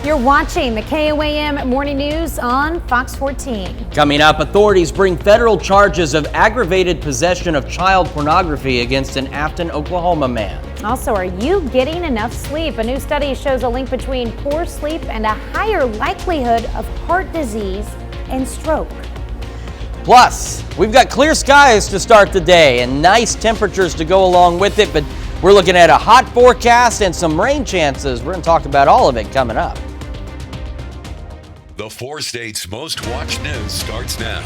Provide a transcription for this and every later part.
You're watching the KOAM Morning News on Fox 14. Coming up, authorities bring federal charges of aggravated possession of child pornography against an Afton, Oklahoma man. Also, are you getting enough sleep? A new study shows a link between poor sleep and a higher likelihood of heart disease and stroke. Plus, we've got clear skies to start the day and nice temperatures to go along with it, but we're looking at a hot forecast and some rain chances. We're going to talk about all of it coming up. The 4 states' most watched news starts now.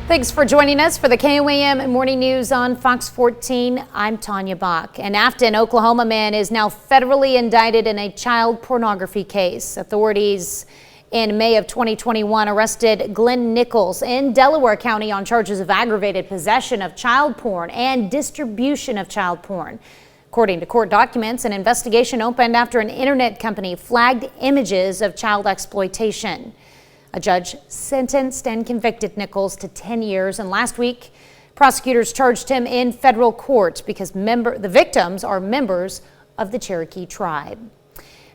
Thanks for joining us for the KOAM Morning News on Fox 14. I'm Tanya Bach. An Afton, Oklahoma man is now federally indicted in a child pornography case. Authorities in May of 2021 arrested Glenn Nichols in Delaware County on charges of aggravated possession of child porn and distribution of child porn. According to court documents, an investigation opened after an internet company flagged images of child exploitation. A judge sentenced and convicted Nichols to 10 years, and last week, prosecutors charged him in federal court because the victims are members of the Cherokee tribe.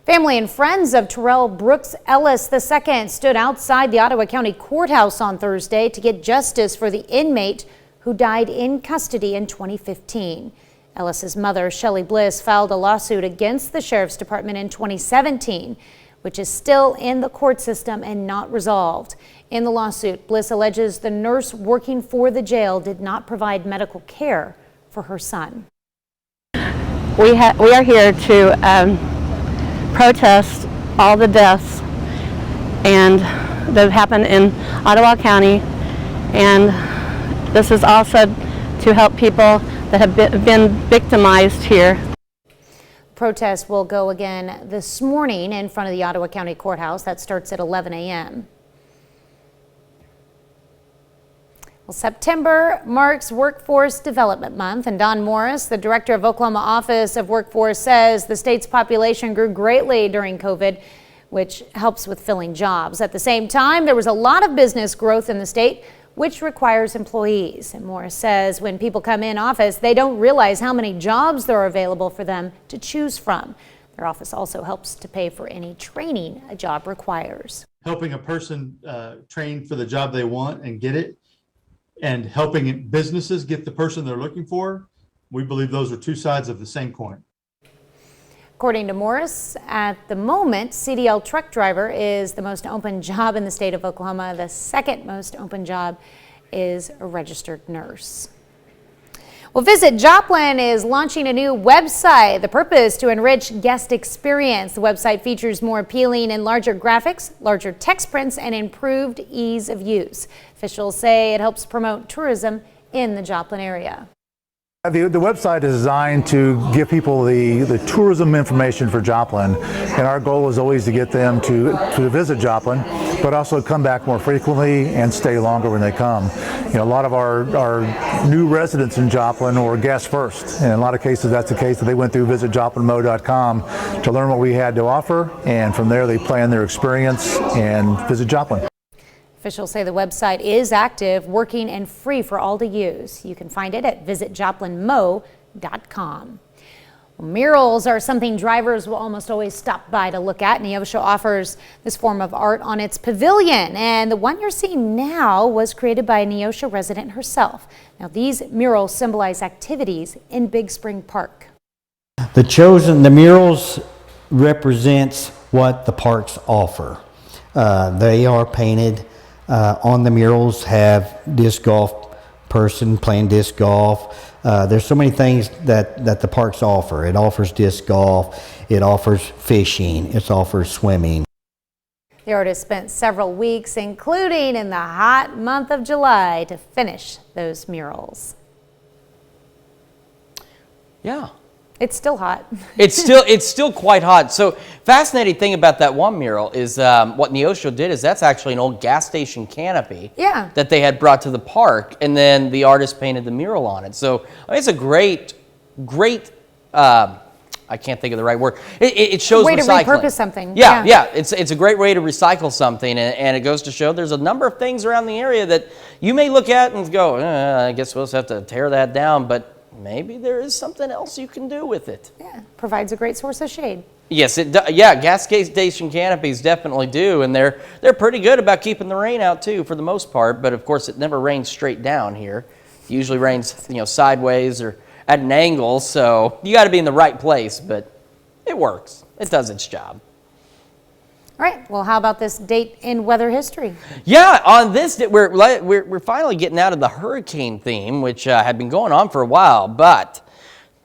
Family and friends of Terrell Brooks Ellis II stood outside the Ottawa County Courthouse on Thursday to get justice for the inmate who died in custody in 2015. Ellis's mother, Shelley Bliss, filed a lawsuit against the Sheriff's Department in 2017, which is still in the court system and not resolved. In the lawsuit, Bliss alleges the nurse working for the jail did not provide medical care for her son. We are here to protest all the deaths and that happened in Ottawa County, and this is also to help people that have been victimized here. Protest will go again this morning in front of the Ottawa County Courthouse. That starts at 11 a.m. Well, September marks Workforce Development Month, and Don Morris, the director of Oklahoma Office of Workforce, says the state's population grew greatly during COVID, which helps with filling jobs. At the same time, there was a lot of business growth in the state, which requires employees. And Morris says when people come in office, they don't realize how many jobs there are available for them to choose from. Their office also helps to pay for any training a job requires. Helping a person train for the job they want and get it, and helping businesses get the person they're looking for, we believe those are two sides of the same coin. According to Morris, at the moment, CDL truck driver is the most open job in the state of Oklahoma. The second most open job is a registered nurse. Well, Visit Joplin is launching a new website. The purpose to enrich guest experience. The website features more appealing and larger graphics, larger text prints, and improved ease of use. Officials say it helps promote tourism in the Joplin area. The website is designed to give people the tourism information for Joplin, and our goal is always to get them to visit Joplin, but also come back more frequently and stay longer when they come. You know, a lot of our new residents in Joplin were guests first, and in a lot of cases that's the case that they went through visitjoplinmo.com to learn what we had to offer, and from there they plan their experience and visit Joplin. Officials say the website is active, working, and free for all to use. You can find it at visitjoplinmo.com. Well, murals are something drivers will almost always stop by to look at. Neosho offers this form of art on its pavilion, and the one you're seeing now was created by a Neosho resident herself. Now, these murals symbolize activities in Big Spring Park. The murals represents what the parks offer. They are painted. On the murals have disc golf person playing disc golf. There's so many things that the parks offer. It offers disc golf, it offers fishing, it offers swimming. The artist spent several weeks, including in the hot month of July, to finish those murals. Yeah. It's still hot. It's still quite hot. So fascinating thing about that one mural is what Neosho did is that's actually an old gas station canopy that they had brought to the park, and then the artist painted the mural on it. So I mean, it's a great I can't think of the right word. It shows way recycling. to repurpose something. Yeah. It's a great way to recycle something, and it goes to show there's a number of things around the area that you may look at and go, I guess we'll just have to tear that down, but maybe there is something else you can do with it. Yeah, provides a great source of shade. Yes, yeah, gas station canopies definitely do, and they're pretty good about keeping the rain out too, for the most part. But of course, it never rains straight down here. It usually rains, sideways or at an angle. So you got to be in the right place, but it works. It does its job. All right. Well, how about this date in weather history? Yeah, on this day, we're finally getting out of the hurricane theme, which had been going on for a while, but.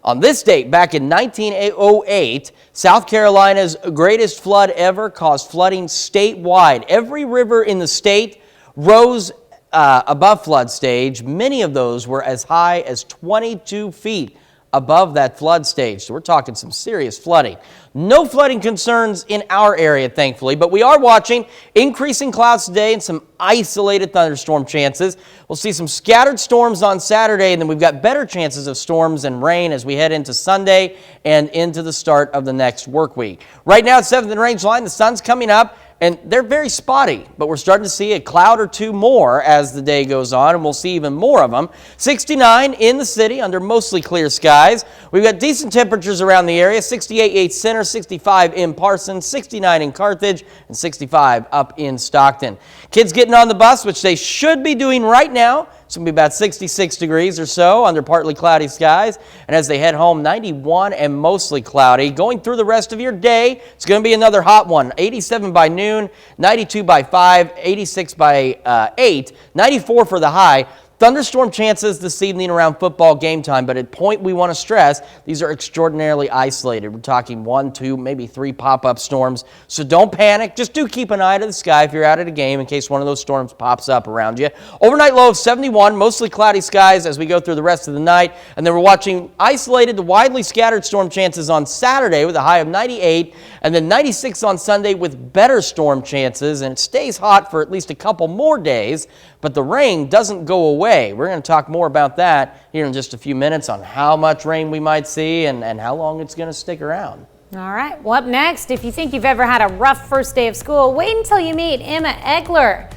On this date, back in 1908, South Carolina's greatest flood ever caused flooding statewide. Every river in the state rose above flood stage. Many of those were as high as 22 feet above that flood stage. So we're talking some serious flooding. No flooding concerns in our area, thankfully, but we are watching increasing clouds today and some isolated thunderstorm chances. We'll see some scattered storms on Saturday, and then we've got better chances of storms and rain as we head into Sunday and into the start of the next work week. Right now at 7th and Range Line, the sun's coming up. And they're very spotty, but we're starting to see a cloud or two more as the day goes on, and we'll see even more of them. 69 in the city under mostly clear skies. We've got decent temperatures around the area. 68 Yates Center, 65 in Parsons, 69 in Carthage, and 65 up in Stockton. Kids getting on the bus, which they should be doing right now. It's going to be about 66 degrees or so under partly cloudy skies. And as they head home, 91 and mostly cloudy. Going through the rest of your day, it's going to be another hot one. 87 by noon, 92 by 5, 86 by 8, 94 for the high. Thunderstorm chances this evening around football game time, but at point we want to stress, these are extraordinarily isolated. We're talking 1, 2, maybe 3 pop-up storms. So don't panic. Just do keep an eye to the sky if you're out at a game in case one of those storms pops up around you. Overnight low of 71, mostly cloudy skies as we go through the rest of the night. And then we're watching isolated to widely scattered storm chances on Saturday with a high of 98, and then 96 on Sunday with better storm chances. And it stays hot for at least a couple more days, but the rain doesn't go away. We're going to talk more about that here in just a few minutes on how much rain we might see and how long it's going to stick around. All right. Well, up next, if you think you've ever had a rough first day of school, wait until you meet Emma Egler.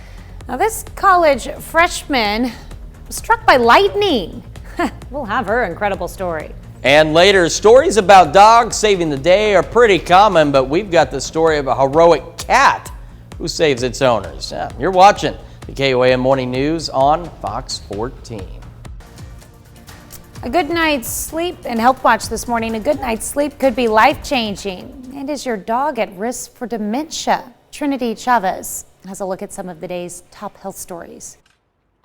Now, this college freshman was struck by lightning. We'll have her incredible story. And later, stories about dogs saving the day are pretty common, but we've got the story of a heroic cat who saves its owners. You're watching the KOAM Morning News on Fox 14. A good night's sleep and Health Watch this morning. A good night's sleep could be life-changing. And is your dog at risk for dementia? Trinity Chavez has a look at some of the day's top health stories.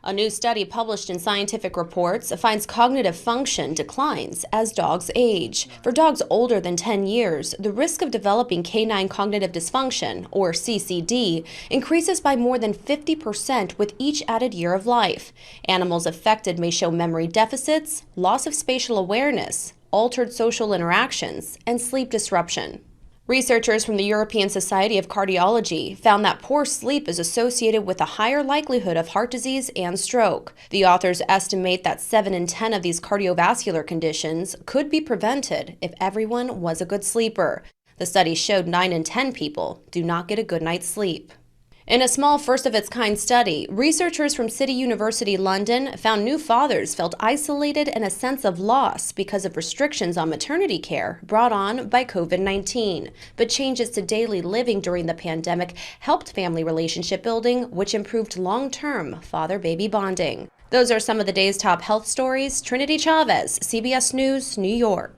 A new study published in Scientific Reports finds cognitive function declines as dogs age. For dogs older than 10 years, the risk of developing canine cognitive dysfunction, or CCD, increases by more than 50% with each added year of life. Animals affected may show memory deficits, loss of spatial awareness, altered social interactions, and sleep disruption. Researchers from the European Society of Cardiology found that poor sleep is associated with a higher likelihood of heart disease and stroke. The authors estimate that 7 in 10 of these cardiovascular conditions could be prevented if everyone was a good sleeper. The study showed 9 in 10 people do not get a good night's sleep. In a small first-of-its-kind study, researchers from City University London found new fathers felt isolated and a sense of loss because of restrictions on maternity care brought on by COVID-19. But changes to daily living during the pandemic helped family relationship building, which improved long-term father-baby bonding. Those are some of the day's top health stories. Trinity Chavez, CBS News, New York.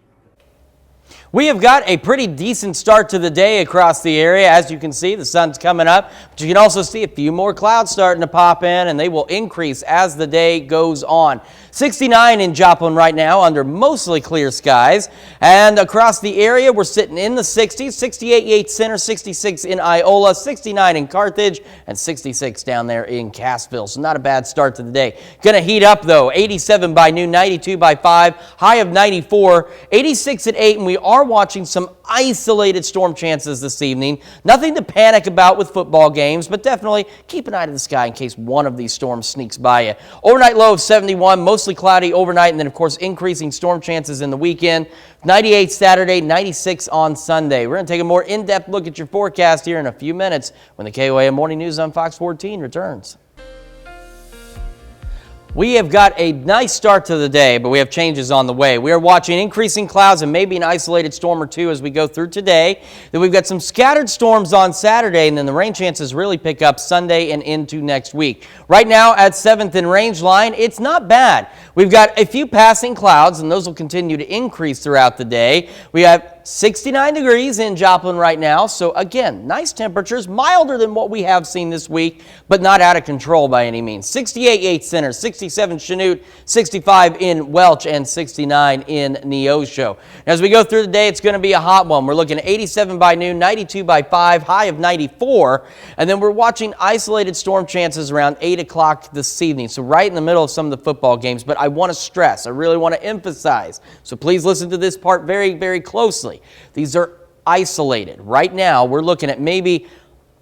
We have got a pretty decent start to the day across the area. As you can see, the sun's coming up, but you can also see a few more clouds starting to pop in, and they will increase as the day goes on. 69 in Joplin right now under mostly clear skies, and across the area we're sitting in the 60s. 68 Yates Center, 66 in Iola, 69 in Carthage, and 66 down there in Cassville. So not a bad start to the day. Gonna heat up though. 87 by noon, 92 by 5, high of 94, 86 at 8, and we are watching some isolated storm chances this evening. Nothing to panic about with football games, but definitely keep an eye to the sky in case one of these storms sneaks by you. Overnight low of 71, mostly cloudy overnight, and then of course increasing storm chances in the weekend. 98 Saturday, 96 on Sunday. We're going to take a more in-depth look at your forecast here in a few minutes when the KOAM Morning News on Fox 14 returns. We have got a nice start to the day, but we have changes on the way. We are watching increasing clouds and maybe an isolated storm or two as we go through today. Then we've got some scattered storms on Saturday, and then the rain chances really pick up Sunday and into next week. Right now at 7th and range line, it's not bad. We've got a few passing clouds, and those will continue to increase throughout the day. We have 69 degrees in Joplin right now, so again, nice temperatures, milder than what we have seen this week, but not out of control by any means. 68 Yates Center, 67 Chanute, 65 in Welch, and 69 in Neosho. As we go through the day, it's going to be a hot one. We're looking at 87 by noon, 92 by 5, high of 94, and then we're watching isolated storm chances around 8 o'clock this evening, so right in the middle of some of the football games. But I want to stress, I really want to emphasize, so please listen to this part very, very closely. These are isolated. Right now, we're looking at maybe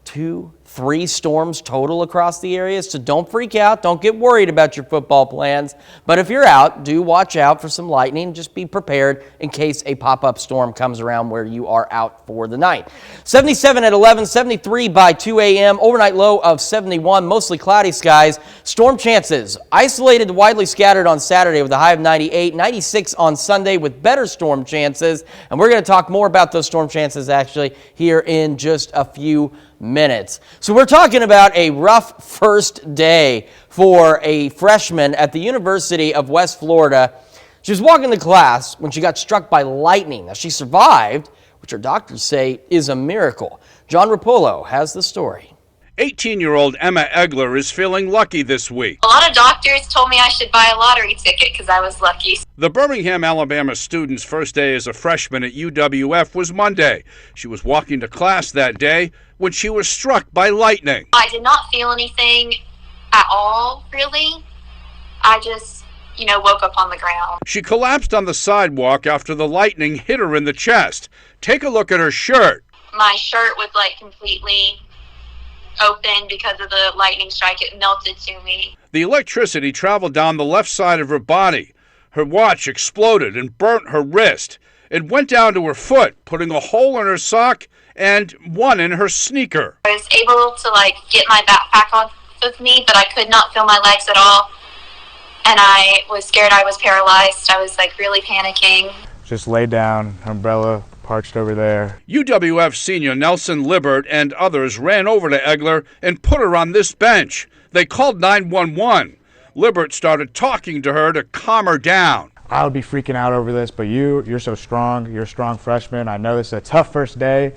2-3 storms total across the area, so don't freak out. Don't get worried about your football plans. But if you're out, do watch out for some lightning. Just be prepared in case a pop-up storm comes around where you are out for the night. 77 at 11, 73 by 2 a.m., overnight low of 71, mostly cloudy skies. Storm chances isolated to widely scattered on Saturday with a high of 98, 96 on Sunday with better storm chances. And we're going to talk more about those storm chances actually here in just a few minutes. So we're talking about a rough first day for a freshman at the University of West Florida. She was walking to class when she got struck by lightning. Now, she survived, which her doctors say is a miracle. John Rapolo has the story. 18-year-old Emma Egler is feeling lucky this week. A lot of doctors told me I should buy a lottery ticket because I was lucky. The Birmingham, Alabama student's first day as a freshman at UWF was Monday. She was walking to class that day when she was struck by lightning. I did not feel anything at all, really. I just, woke up on the ground. She collapsed on the sidewalk after the lightning hit her in the chest. Take a look at her shirt. My shirt was completely open because of the lightning strike. It melted to me. The electricity traveled down the left side of her body. Her watch exploded and burnt her wrist. It went down to her foot, putting a hole in her sock and one in her sneaker. I was able to get my backpack on with me, but I could not feel my legs at all. And I was scared I was paralyzed. I was really panicking. Just lay down, umbrella parched over there. UWF senior Nelson Libbert and others ran over to Egler and put her on this bench. They called 911. Libbert started talking to her to calm her down. I would be freaking out over this, but you're so strong. You're a strong freshman. I know this is a tough first day,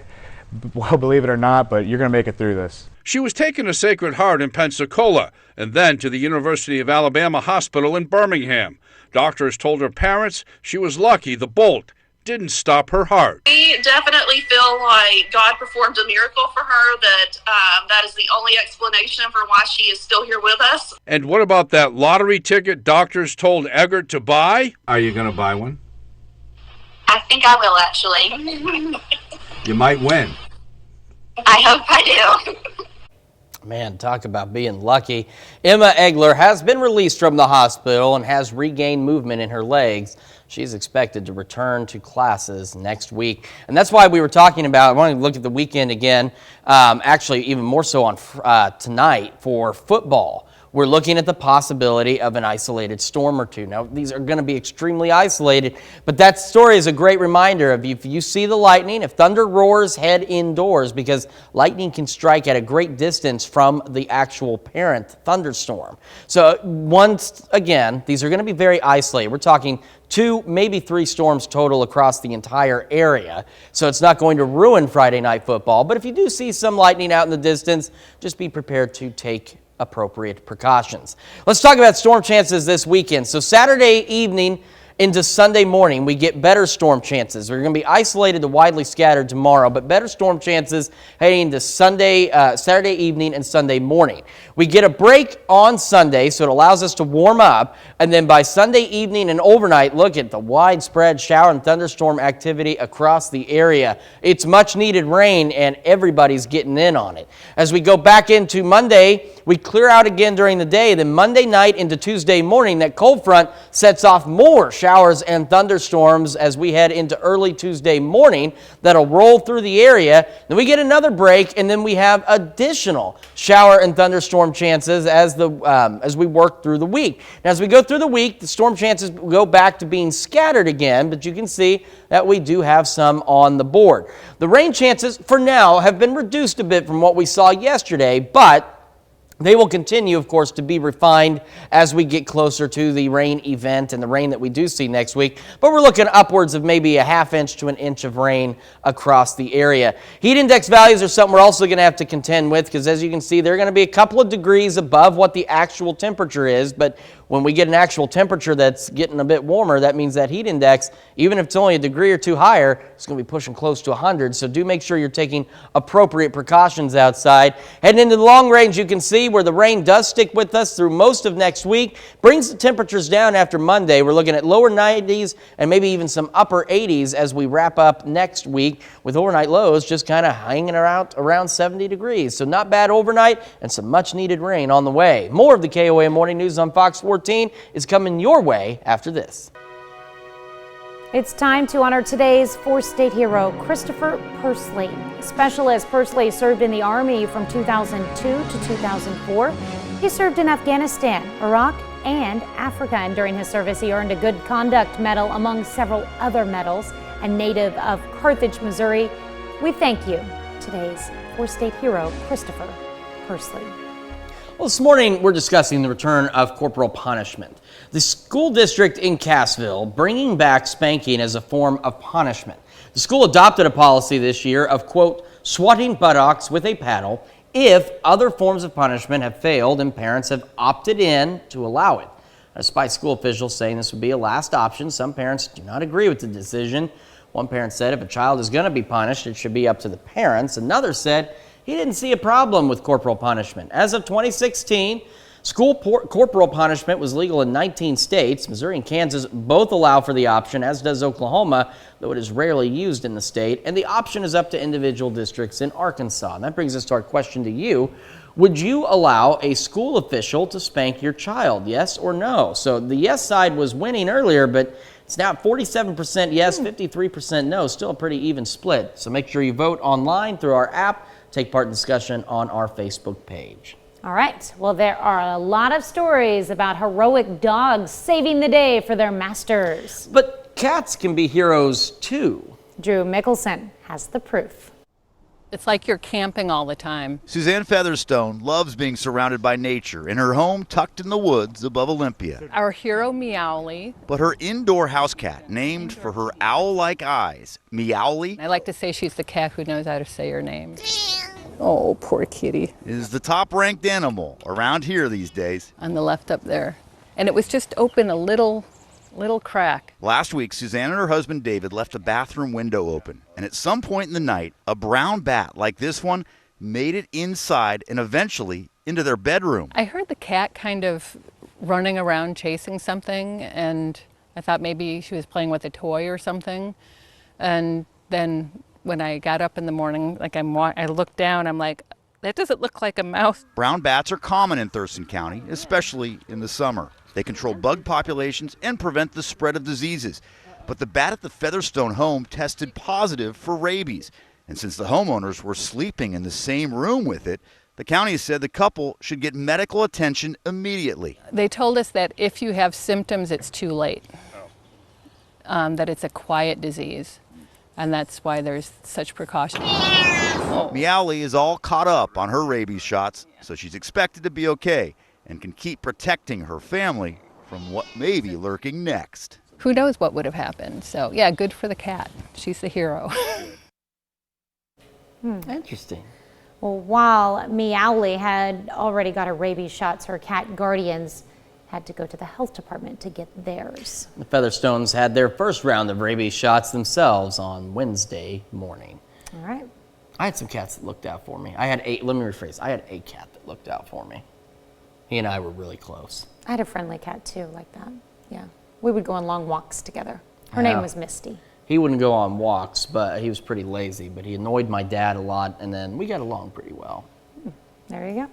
well, believe it or not, but you're going to make it through this. She was taken to Sacred Heart in Pensacola and then to the University of Alabama Hospital in Birmingham. Doctors told her parents she was lucky the bolt didn't stop her heart. We definitely feel like God performed a miracle for her, that is the only explanation for why she is still here with us. And what about that lottery ticket doctors told Eggert to buy? Are you going to buy one? I think I will, actually. You might win. I hope I do. Man, talk about being lucky. Emma Egler has been released from the hospital and has regained movement in her legs. She's expected to return to classes next week. And that's why we were talking about, I want to look at the weekend again, actually even more so on tonight for football. We're looking at the possibility of an isolated storm or two. Now, these are going to be extremely isolated, but that story is a great reminder of if you see the lightning, if thunder roars, head indoors, because lightning can strike at a great distance from the actual parent thunderstorm. So once again, these are going to be very isolated. We're talking 2, maybe 3 storms total across the entire area. So it's not going to ruin Friday night football, but if you do see some lightning out in the distance, just be prepared to take appropriate precautions. Let's talk about storm chances this weekend. So Saturday evening into Sunday morning, we get better storm chances. They're going to be isolated to widely scattered tomorrow, but better storm chances heading into Saturday evening and Sunday morning. We get a break on Sunday, so it allows us to warm up, and then by Sunday evening and overnight, look at the widespread shower and thunderstorm activity across the area. It's much needed rain, and everybody's getting in on it. As we go back into Monday, we clear out again during the day. Then Monday night into Tuesday morning, that cold front sets off more shower showers and thunderstorms as we head into early Tuesday morning that'll roll through the area. Then we get another break, and then we have additional shower and thunderstorm chances as we work through the week. Now, as we go through the week, the storm chances go back to being scattered again, but you can see that we do have some on the board. The rain chances for now have been reduced a bit from what we saw yesterday, but they will continue, of course, to be refined as we get closer to the rain event and the rain that we do see next week. But we're looking upwards of maybe a ½ inch to an inch of rain across the area. Heat index values are something we're also going to have to contend with because, as you can see, they're going to be a couple of degrees above what the actual temperature is. But when we get an actual temperature that's getting a bit warmer, that means that heat index, even if it's only a degree or two higher, it's going to be pushing close to 100. So do make sure you're taking appropriate precautions outside. Heading into the long range, you can see where the rain does stick with us through most of next week. Brings the temperatures down after Monday. We're looking at lower 90s and maybe even some upper 80s as we wrap up next week, with overnight lows just kind of hanging around 70 degrees. So not bad overnight and some much needed rain on the way. More of the KOAM Morning News on Fox 14 is coming your way after this. It's time to honor today's four-state hero, Christopher Pursley. Specialist Pursley served in the Army from 2002 to 2004. He served in Afghanistan, Iraq, and Africa, and during his service he earned a Good Conduct Medal among several other medals. And native of Carthage, Missouri, we thank you, today's four-state hero, Christopher Pursley. Well, this morning we're discussing the return of corporal punishment. The school district in Cassville bringing back spanking as a form of punishment. The school adopted a policy this year of, quote, swatting buttocks with a paddle if other forms of punishment have failed and parents have opted in to allow it. Despite school officials saying this would be a last option, some parents do not agree with the decision. One parent said if a child is going to be punished, it should be up to the parents. Another said he didn't see a problem with corporal punishment. As of 2016, school corporal punishment was legal in 19 states. Missouri and Kansas both allow for the option, as does Oklahoma, though it is rarely used in the state. And the option is up to individual districts in Arkansas. And that brings us to our question to you. Would you allow a school official to spank your child, yes or no? So the yes side was winning earlier, but it's now 47% yes, 53% no. Still a pretty even split. So make sure you vote online through our app. Take part in discussion on our Facebook page. All right. Well, there are a lot of stories about heroic dogs saving the day for their masters. But cats can be heroes too. Drew Mickelson has the proof. It's like you're camping all the time. Suzanne Featherstone loves being surrounded by nature in her home tucked in the woods above Olympia. Our hero, Meowly. But her indoor house cat, named for her owl-like eyes, Meowly. I like to say she's the cat who knows how to say her name. Oh, poor kitty. Is the top-ranked animal around here these days. On the left up there. And it was just open a little crack. Last week, Suzanne and her husband David left a bathroom window open. And at some point in the night, a brown bat like this one made it inside and eventually into their bedroom. I heard the cat kind of running around chasing something, and I thought maybe she was playing with a toy or something. And then when I got up in the morning, I looked down, I'm like, that doesn't look like a mouse. Brown bats are common in Thurston County, especially in the summer. They control bug populations and prevent the spread of diseases. But the bat at the Featherstone home tested positive for rabies. And since the homeowners were sleeping in the same room with it, the county has said the couple should get medical attention immediately. They told us that if you have symptoms, it's too late. That it's a quiet disease. And that's why there's such precaution. Meowly is all caught up on her rabies shots, so she's expected to be okay and can keep protecting her family from what may be lurking next. Who knows what would have happened? So, yeah, good for the cat. She's the hero. Interesting. Well, while Meowly had already got her rabies shots, her cat guardians had to go to the health department to get theirs. The Featherstones had their first round of rabies shots themselves on Wednesday morning. All right. I had some cats that looked out for me. I had a cat that looked out for me. He and I were really close. I had a friendly cat too, like that. Yeah. We would go on long walks together. Her name was Misty. He wouldn't go on walks, but he was pretty lazy. But he annoyed my dad a lot, and then we got along pretty well. There you go.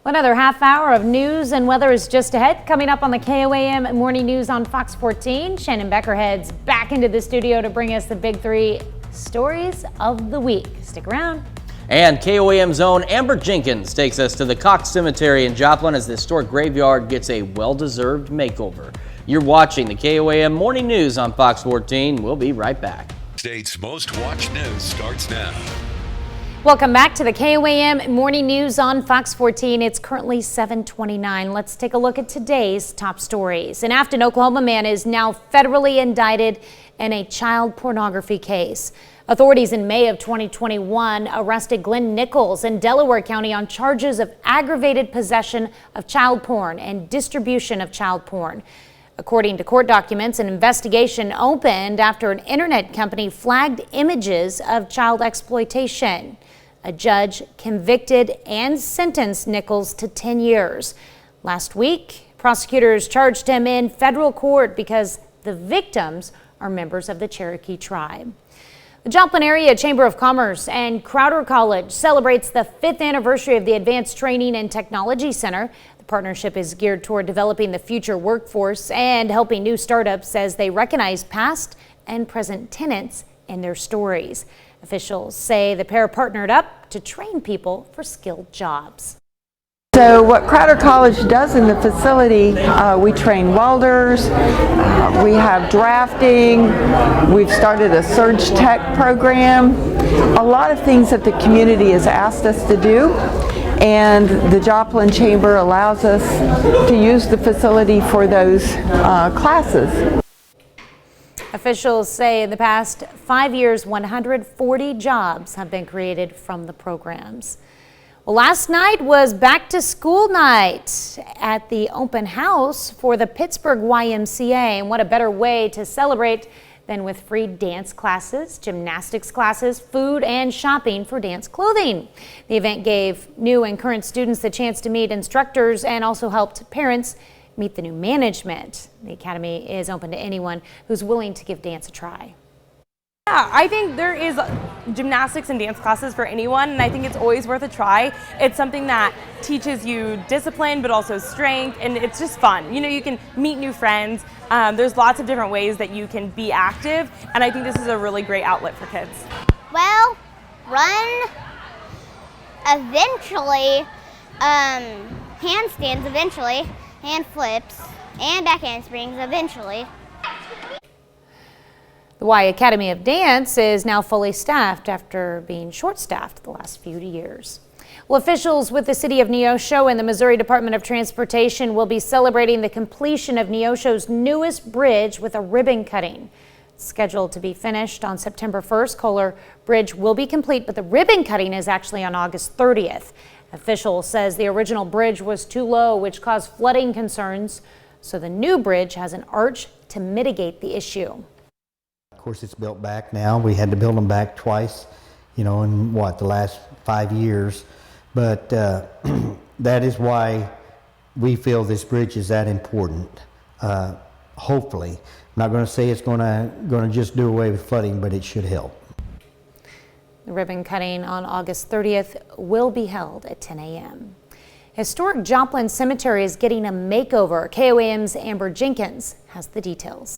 Another half hour of news and weather is just ahead. Coming up on the KOAM Morning News on Fox 14, Shannon Becker heads back into the studio to bring us the big three stories of the week. Stick around. And KOAM's own Amber Jenkins takes us to the Cox Cemetery in Joplin as the historic graveyard gets a well-deserved makeover. You're watching the KOAM Morning News on Fox 14. We'll be right back. State's most watched news starts now. Welcome back to the KOAM Morning News on Fox 14. It's currently 7:29. Let's take a look at today's top stories. An Afton, Oklahoma man is now federally indicted in a child pornography case. Authorities in May of 2021 arrested Glenn Nichols in Delaware County on charges of aggravated possession of child porn and distribution of child porn. According to court documents, an investigation opened after an internet company flagged images of child exploitation. A judge convicted and sentenced Nichols to 10 years. Last week, prosecutors charged him in federal court because the victims are members of the Cherokee tribe. The Joplin Area Chamber of Commerce and Crowder College celebrates the 5th anniversary of the Advanced Training and Technology Center. The partnership is geared toward developing the future workforce and helping new startups as they recognize past and present tenants in their stories. Officials say the pair partnered up to train people for skilled jobs. So what Crowder College does in the facility, we train welders, we have drafting, we've started a surge tech program, a lot of things that the community has asked us to do, and the Joplin Chamber allows us to use the facility for those classes. Officials say in the past 5 years, 140 jobs have been created from the programs. Well, last night was back to school night at the open house for the Pittsburgh YMCA. And what a better way to celebrate than with free dance classes, gymnastics classes, food, and shopping for dance clothing. The event gave new and current students the chance to meet instructors and also helped parents meet the new management. The academy is open to anyone who's willing to give dance a try. Yeah, I think there is gymnastics and dance classes for anyone, and I think it's always worth a try. It's something that teaches you discipline, but also strength, and it's just fun. You know, you can meet new friends. There's lots of different ways that you can be active, and I think this is a really great outlet for kids. Well, run, eventually, handstands eventually, hand flips, and back handsprings eventually. The Y Academy of Dance is now fully staffed after being short-staffed the last few years. Well, officials with the city of Neosho and the Missouri Department of Transportation will be celebrating the completion of Neosho's newest bridge with a ribbon cutting. It's scheduled to be finished on September 1st. Kohler Bridge will be complete, but the ribbon cutting is actually on August 30th. Official says the original bridge was too low, which caused flooding concerns, so the new bridge has an arch to mitigate the issue. Of course, it's built back now. We had to build them back twice, you know, in the last 5 years. But that is why we feel this bridge is that important. Hopefully, I'm not going to say it's going to just do away with flooding, but it should help. The ribbon cutting on August 30th will be held at 10 a.m. Historic Joplin Cemetery is getting a makeover. KOAM's Amber Jenkins has the details.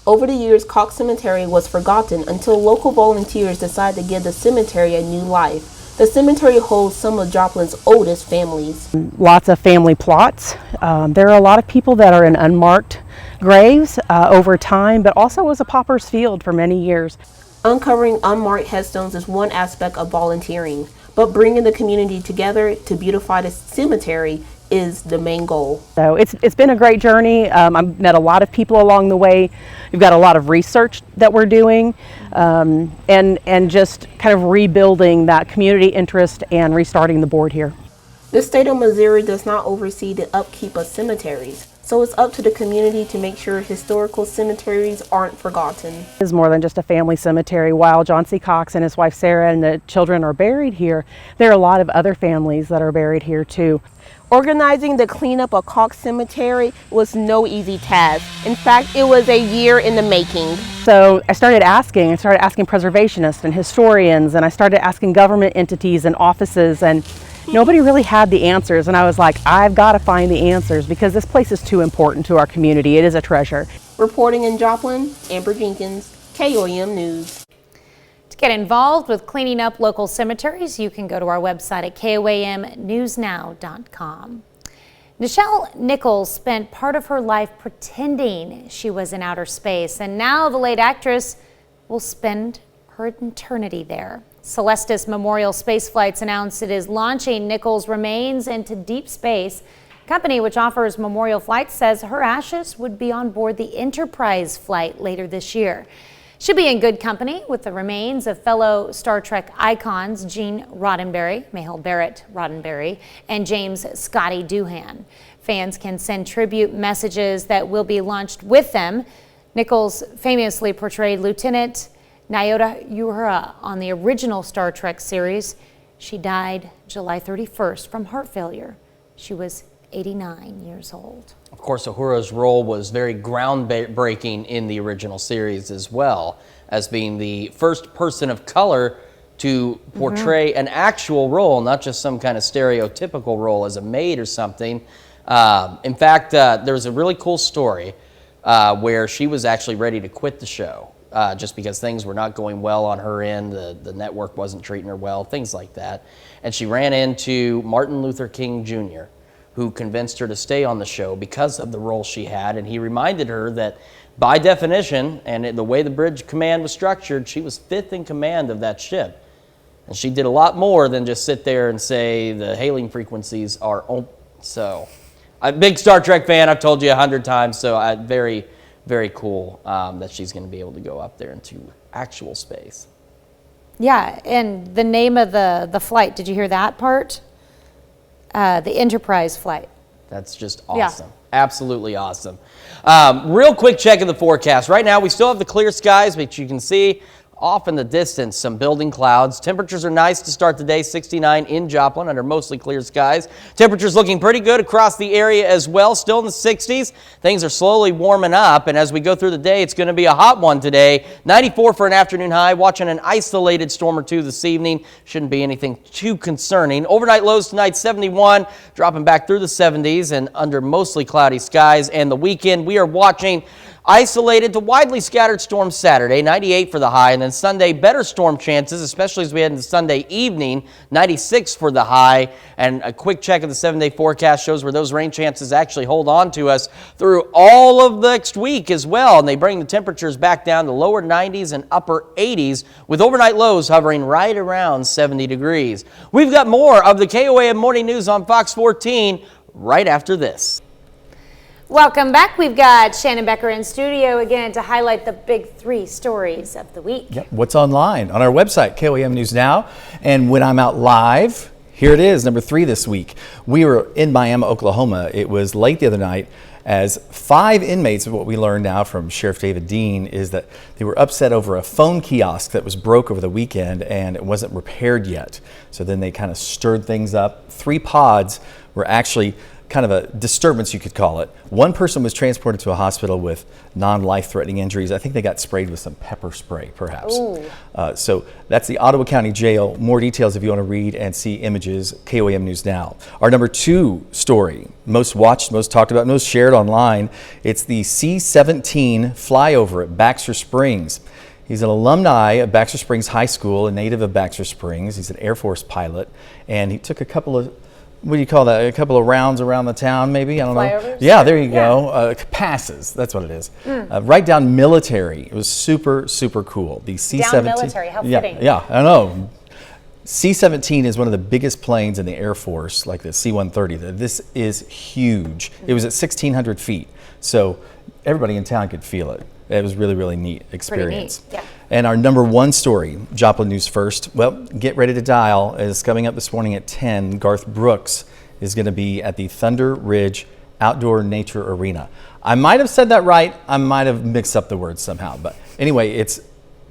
Over the years, Cox Cemetery was forgotten until local volunteers decided to give the cemetery a new life. The cemetery holds some of Joplin's oldest families. Lots of family plots. There are a lot of people that are in unmarked graves over time, but also was a pauper's field for many years. Uncovering unmarked headstones is one aspect of volunteering, but bringing the community together to beautify the cemetery is the main goal. So it's been a great journey. I've met a lot of people along the way. We've got a lot of research that we're doing and just kind of rebuilding that community interest and restarting the board here. The state of Missouri does not oversee the upkeep of cemeteries, so it's up to the community to make sure historical cemeteries aren't forgotten. It's more than just a family cemetery. While John C. Cox and his wife Sarah and the children are buried here, there are a lot of other families that are buried here too. Organizing the cleanup of Cox Cemetery was no easy task. In fact, it was a year in the making. So I started asking preservationists and historians, and I started asking government entities and offices, and nobody really had the answers. And I was like, I've got to find the answers because this place is too important to our community. It is a treasure. Reporting in Joplin, Amber Jenkins, KOAM News. To get involved with cleaning up local cemeteries, you can go to our website at KOAMnewsnow.com. Nichelle Nichols spent part of her life pretending she was in outer space, and now the late actress will spend her eternity there. Celestis Memorial Space Flights announced it is launching Nichols' remains into deep space. The company which offers memorial flights says her ashes would be on board the Enterprise flight later this year. She'll be in good company with the remains of fellow Star Trek icons Gene Roddenberry, Mahel Barrett Roddenberry, and James Scotty Doohan. Fans can send tribute messages that will be launched with them. Nichols famously portrayed Lieutenant Nyota Uhura on the original Star Trek series. She died July 31st from heart failure. She was 89 years old. Of course, Uhura's role was very groundbreaking in the original series as well, as being the first person of color to portray an actual role, not just some kind of stereotypical role as a maid or something. In fact, there's a really cool story where she was actually ready to quit the show just because things were not going well on her end. The network wasn't treating her well, things like that. And she ran into Martin Luther King Jr., who convinced her to stay on the show because of the role she had. And he reminded her that by definition, and the way the bridge command was structured, she was 5th in command of that ship. And she did a lot more than just sit there and say the hailing frequencies are open. So, I'm a big Star Trek fan, I've told you 100 times, so very, very cool that she's gonna be able to go up there into actual space. Yeah, and the name of the flight, did you hear that part? The Enterprise flight. That's just awesome. Yeah. Absolutely awesome. Real quick check of the forecast. Right now we still have the clear skies, but you can see off in the distance some building clouds. Temperatures are nice to start the day, 69 in Joplin under mostly clear skies. Temperatures looking pretty good across the area as well, still in the 60s. Things are slowly warming up, and as we go through the day, it's going to be a hot one today. 94 for an afternoon high, watching an isolated storm or two this evening. Shouldn't be anything too concerning. Overnight lows tonight, 71, dropping back through the 70s and under mostly cloudy skies. And the weekend, we are watching isolated to widely scattered storms Saturday, 98 for the high, and then Sunday, better storm chances, especially as we head into Sunday evening, 96 for the high. And a quick check of the 7-day forecast shows where those rain chances actually hold on to us through all of next week as well. And they bring the temperatures back down to lower 90s and upper 80s, with overnight lows hovering right around 70 degrees. We've got more of the KOAM Morning News on Fox 14 right after this. Welcome back. We've got Shannon Becker in studio again to highlight the big 3 stories of the week. Yep. What's online on our website, KOAM News Now. And when I'm out live, here it is, number 3 this week. We were in Miami, Oklahoma. It was late the other night as 5 inmates, what we learned now from Sheriff David Dean, is that they were upset over a phone kiosk that was broke over the weekend and it wasn't repaired yet. So then they kind of stirred things up. 3 pods were actually kind of a disturbance, you could call it. 1 person was transported to a hospital with non-life-threatening injuries. I think they got sprayed with some pepper spray, perhaps. So that's the Ottawa County Jail. More details if you want to read and see images, KOAM News Now. Our number 2 story, most watched, most talked about, most shared online. It's the C-17 flyover at Baxter Springs. He's an alumni of Baxter Springs High School, a native of Baxter Springs. He's an Air Force pilot, and he took a couple of, what do you call that? A couple of rounds around the town, maybe? I don't know. Yeah, there you go. Passes. That's what it is. Right down military. It was super, super cool. The C-17. Down military. How fitting. Yeah, I know. C-17 is one of the biggest planes in the Air Force, like the C-130. This is huge. It was at 1,600 feet, so everybody in town could feel it. It was really, really neat experience. Pretty neat. Yeah. And our number 1 story, Joplin News First. Well, get ready to dial. It's coming up this morning at 10. Garth Brooks is going to be at the Thunder Ridge Outdoor Nature Arena. I might have said that right. I might have mixed up the words somehow. But anyway, it's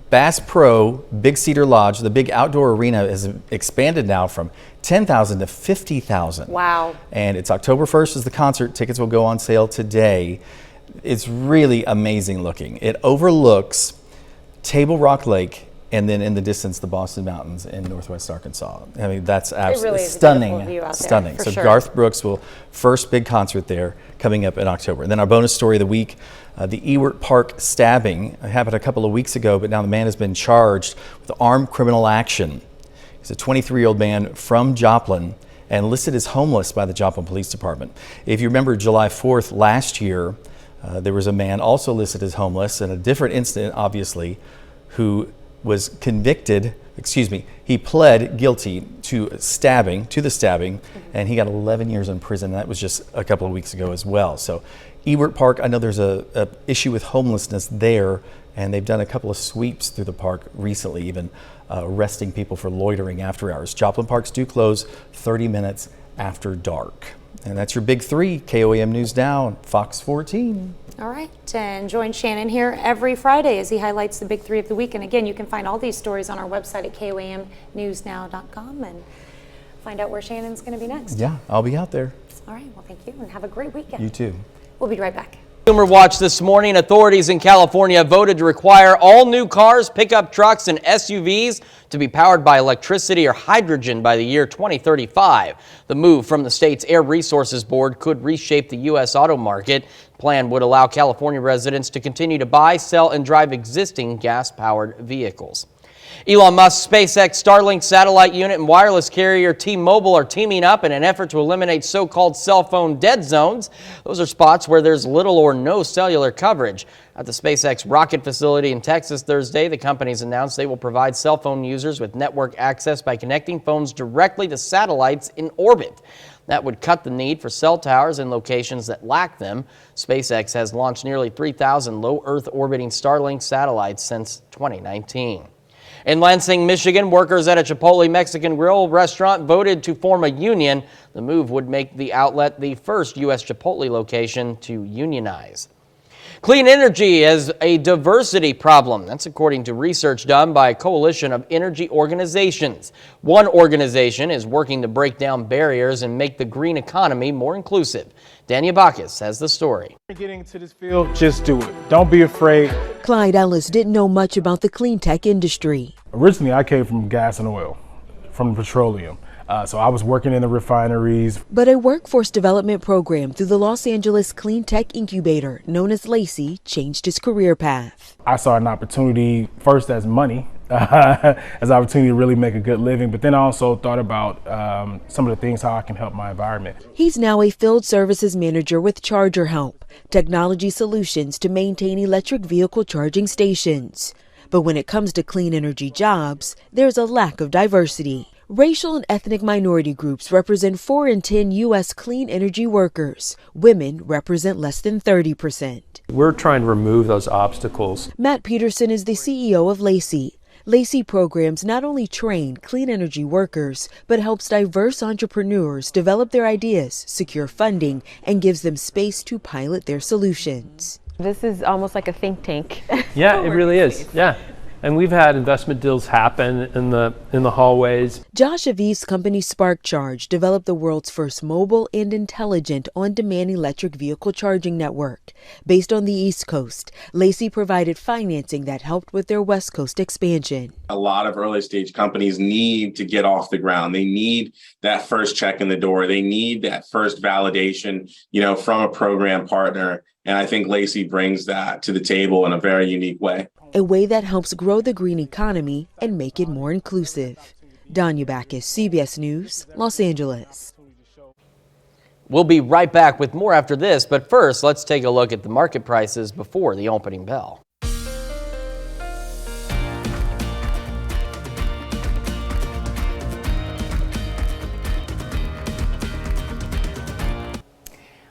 Bass Pro Big Cedar Lodge. The big outdoor arena is expanded now from 10,000 to 50,000. Wow. And it's October 1st is the concert. Tickets will go on sale today. It's really amazing looking. It overlooks Table Rock Lake and then in the distance, the Boston Mountains in northwest Arkansas. I mean, that's It absolutely really is a stunning. beautiful view out there, Stunning. for So sure. Garth Brooks will first big concert there coming up in October. And then our bonus story of the week, the Ewart Park stabbing happened a couple of weeks ago, but now the man has been charged with armed criminal action. He's a 23-year-old man from Joplin and listed as homeless by the Joplin Police Department. If you remember July 4th last year, there was a man also listed as homeless in a different incident, obviously, who was convicted, he pled guilty to the stabbing, and he got 11 years in prison. That was just a couple of weeks ago as well. So Ewart Park, I know there's a issue with homelessness there, and they've done a couple of sweeps through the park recently, even arresting people for loitering after hours. Joplin parks do close 30 minutes after dark. And that's your big three, KOAM News Now and Fox 14. All right, and join Shannon here every Friday as he highlights the big three of the week. And again, you can find all these stories on our website at KOAMnewsnow.com and find out where Shannon's going to be next. Yeah, I'll be out there. All right, well, thank you, and have a great weekend. You too. We'll be right back. Consumer Watch this morning, authorities in California voted to require all new cars, pickup trucks, and SUVs to be powered by electricity or hydrogen by the year 2035. The move from the state's Air Resources Board could reshape the U.S. auto market. The plan would allow California residents to continue to buy, sell, and drive existing gas-powered vehicles. Elon Musk's SpaceX Starlink satellite unit and wireless carrier T-Mobile are teaming up in an effort to eliminate so-called cell phone dead zones. Those are spots where there's little or no cellular coverage. At the SpaceX rocket facility in Texas Thursday, the companies announced they will provide cell phone users with network access by connecting phones directly to satellites in orbit. That would cut the need for cell towers in locations that lack them. SpaceX has launched nearly 3,000 low Earth orbiting Starlink satellites since 2019. In Lansing, Michigan, workers at a Chipotle Mexican grill restaurant voted to form a union. The move would make the outlet the first U.S. Chipotle location to unionize. Clean energy is a diversity problem. That's according to research done by a coalition of energy organizations. One organization is working to break down barriers and make the green economy more inclusive. Daniel Bacchus has the story. Getting into this field, just do it. Don't be afraid. Clyde Ellis didn't know much about the clean tech industry. Originally, I came from gas and oil, from petroleum. So I was working in the refineries. But a workforce development program through the Los Angeles Clean Tech Incubator, known as LACY, changed his career path. I saw an opportunity first as money, as an opportunity to really make a good living, but then I also thought about some of the things how I can help my environment. He's now a field services manager with Charger Help, technology solutions to maintain electric vehicle charging stations. But when it comes to clean energy jobs, there's a lack of diversity. Racial and ethnic minority groups represent 4 in 10 U.S. clean energy workers. Women represent less than 30%. We're trying to remove those obstacles. Matt Peterson is the CEO of LACY. LACY programs not only train clean energy workers, but helps diverse entrepreneurs develop their ideas, secure funding, and gives them space to pilot their solutions. This is almost like a think tank. Yeah, it really is. Yeah. And we've had investment deals happen in the hallways. Josh Aviv's company Spark Charge developed the world's first mobile and intelligent on-demand electric vehicle charging network. Based on the East Coast, LACY provided financing that helped with their West Coast expansion. A lot of early stage companies need to get off the ground. They need that first check in the door. They need that first validation, from a program partner. And I think LACY brings that to the table in a very unique way. A way that helps grow the green economy and make it more inclusive. Danya Bacchus, CBS News, Los Angeles. We'll be right back with more after this, but first, let's take a look at the market prices before the opening bell.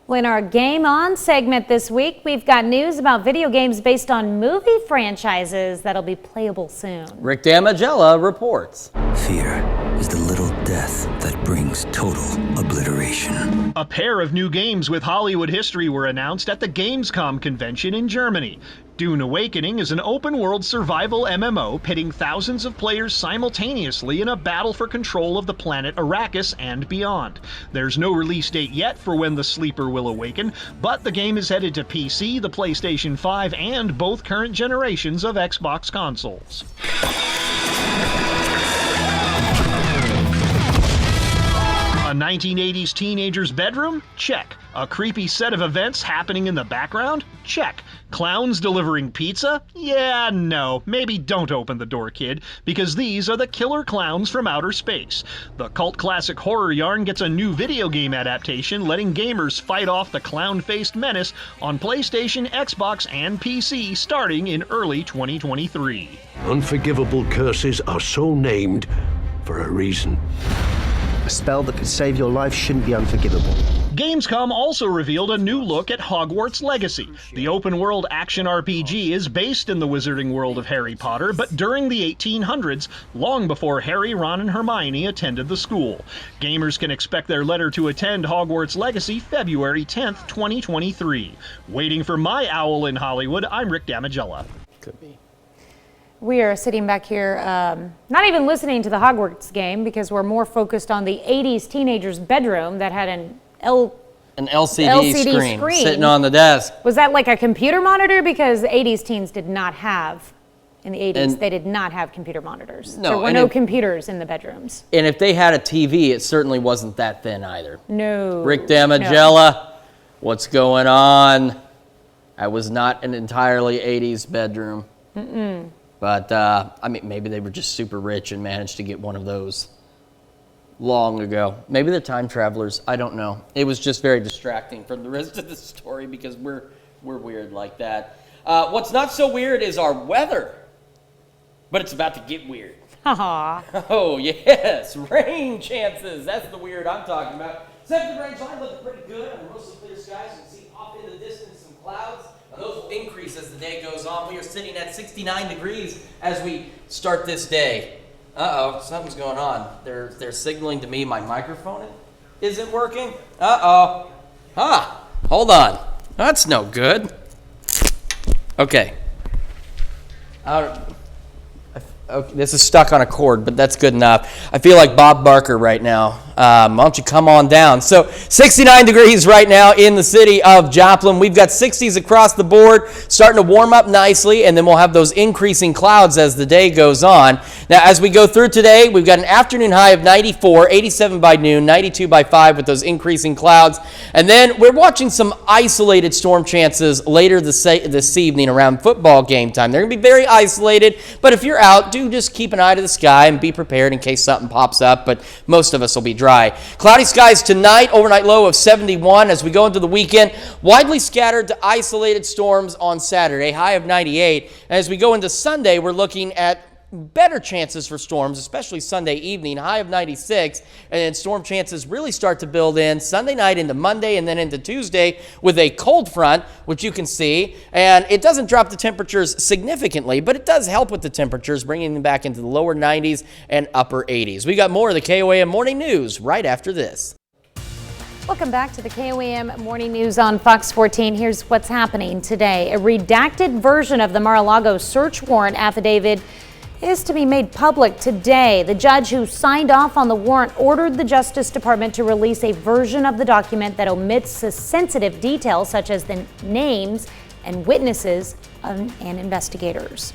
Well, in our Game On segment this week, we've got news about video games based on movie franchises that'll be playable soon. Rick Damagella reports. Fear is the little death that brings total obliteration. A pair of new games with Hollywood history were announced at the Gamescom convention in Germany. Dune Awakening is an open-world survival MMO pitting thousands of players simultaneously in a battle for control of the planet Arrakis and beyond. There's no release date yet for when the sleeper will awaken, but the game is headed to PC, the PlayStation 5, and both current generations of Xbox consoles. 1980s teenager's bedroom? Check. A creepy set of events happening in the background? Check. Clowns delivering pizza? Yeah, no. Maybe don't open the door, kid, because these are the killer clowns from outer space. The cult classic horror yarn gets a new video game adaptation, letting gamers fight off the clown-faced menace on PlayStation, Xbox, and PC starting in early 2023. Unforgivable curses are so named for a reason. A spell that could save your life shouldn't be unforgivable. Gamescom also revealed a new look at Hogwarts Legacy. The open-world action RPG is based in the wizarding world of Harry Potter, but during the 1800s, long before Harry, Ron, and Hermione attended the school. Gamers can expect their letter to attend Hogwarts Legacy February 10th, 2023. Waiting for my owl in Hollywood, I'm Rick Damigella. Could be. We are sitting back here, not even listening to the Hogwarts game because we're more focused on the 80s teenager's bedroom that had an LCD screen sitting on the desk. Was that like a computer monitor? Because the 80s teens did not have, in the 80s, they did not have computer monitors. No, there were no computers in the bedrooms. And if they had a TV, it certainly wasn't that thin either. No. Rick Damigella, what's going on? I was not an entirely 80s bedroom. Mm-mm. But, I mean, maybe they were just super rich and managed to get one of those long ago. Maybe they're time travelers. I don't know. It was just very distracting from the rest of the story because we're weird like that. What's not so weird is our weather. But it's about to get weird. Oh, yes. Rain chances. That's the weird I'm talking about. 7th range line looking pretty good under mostly clear skies. You can see off in the distance some clouds. Those will increase as the day goes on. We are sitting at 69 degrees as we start this day. Uh-oh, something's going on. They're signaling to me my microphone isn't working. Uh-oh. Hold on. That's no good. Okay. Okay, this is stuck on a cord, but that's good enough. I feel like Bob Barker right now. Why don't you come on down? So 69 degrees right now in the city of Joplin. We've got 60s across the board, starting to warm up nicely, and then we'll have those increasing clouds as the day goes on. Now, as we go through today, we've got an afternoon high of 94, 87 by noon, 92 by 5 with those increasing clouds. And then we're watching some isolated storm chances later this evening around football game time. They're going to be very isolated, but if you're out, do just keep an eye to the sky and be prepared in case something pops up, but most of us will be dry. Cloudy skies tonight, overnight low of 71 as we go into the weekend. Widely scattered to isolated storms on Saturday, high of 98. And as we go into Sunday, we're looking at better chances for storms, especially Sunday evening, high of 96, and then storm chances really start to build in Sunday night into Monday and then into Tuesday with a cold front, which you can see, and it doesn't drop the temperatures significantly, but it does help with the temperatures, bringing them back into the lower 90s and upper 80s. We got more of the KOAM Morning News right after this. Welcome back to the KOAM Morning News on Fox 14. Here's what's happening today. A redacted version of the Mar-a-Lago search warrant affidavit is to be made public today. The judge who signed off on the warrant ordered the Justice Department to release a version of the document that omits the sensitive details such as the names and witnesses and investigators.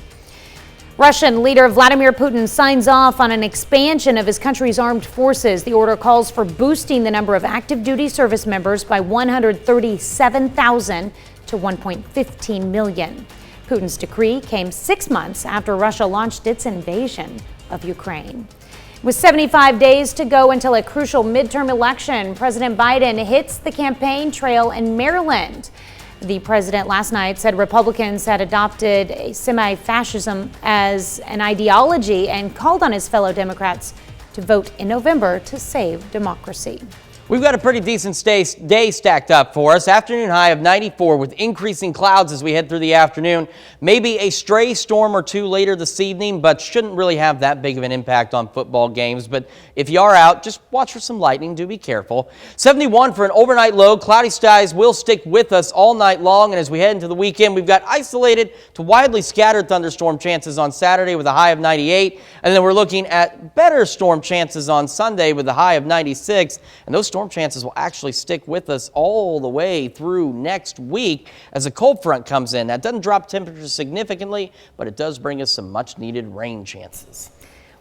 Russian leader Vladimir Putin signs off on an expansion of his country's armed forces. The order calls for boosting the number of active duty service members by 137,000 to 1.15 million. Putin's decree came 6 months after Russia launched its invasion of Ukraine. With 75 days to go until a crucial midterm election, President Biden hits the campaign trail in Maryland. The president last night said Republicans had adopted a semi-fascism as an ideology and called on his fellow Democrats to vote in November to save democracy. We've got a pretty decent day stacked up for us. Afternoon high of 94 with increasing clouds as we head through the afternoon. Maybe a stray storm or two later this evening, but shouldn't really have that big of an impact on football games. But if you are out, just watch for some lightning. Do be careful. 71 for an overnight low. Cloudy skies will stick with us all night long. And as we head into the weekend, we've got isolated to widely scattered thunderstorm chances on Saturday with a high of 98. And then we're looking at better storm chances on Sunday with a high of 96. And those storm chances will actually stick with us all the way through next week as a cold front comes in. That doesn't drop temperatures significantly, but it does bring us some much needed rain chances.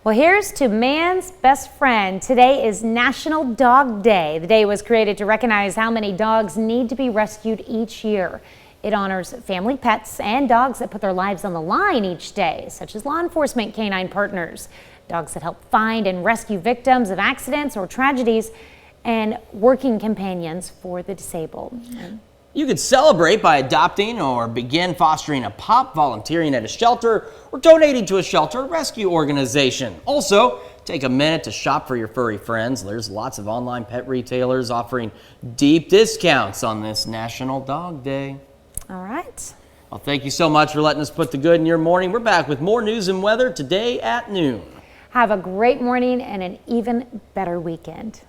Well, here's to man's best friend. Today is National Dog Day. The day was created to recognize how many dogs need to be rescued each year. It honors family pets and dogs that put their lives on the line each day, such as law enforcement canine partners, dogs that help find and rescue victims of accidents or tragedies, and working companions for the disabled. You could celebrate by adopting or begin fostering a pup, volunteering at a shelter, or donating to a shelter rescue organization. Also, take a minute to shop for your furry friends. There's lots of online pet retailers offering deep discounts on this National Dog Day. All right. Well, thank you so much for letting us put the good in your morning. We're back with more news and weather today at noon. Have a great morning and an even better weekend.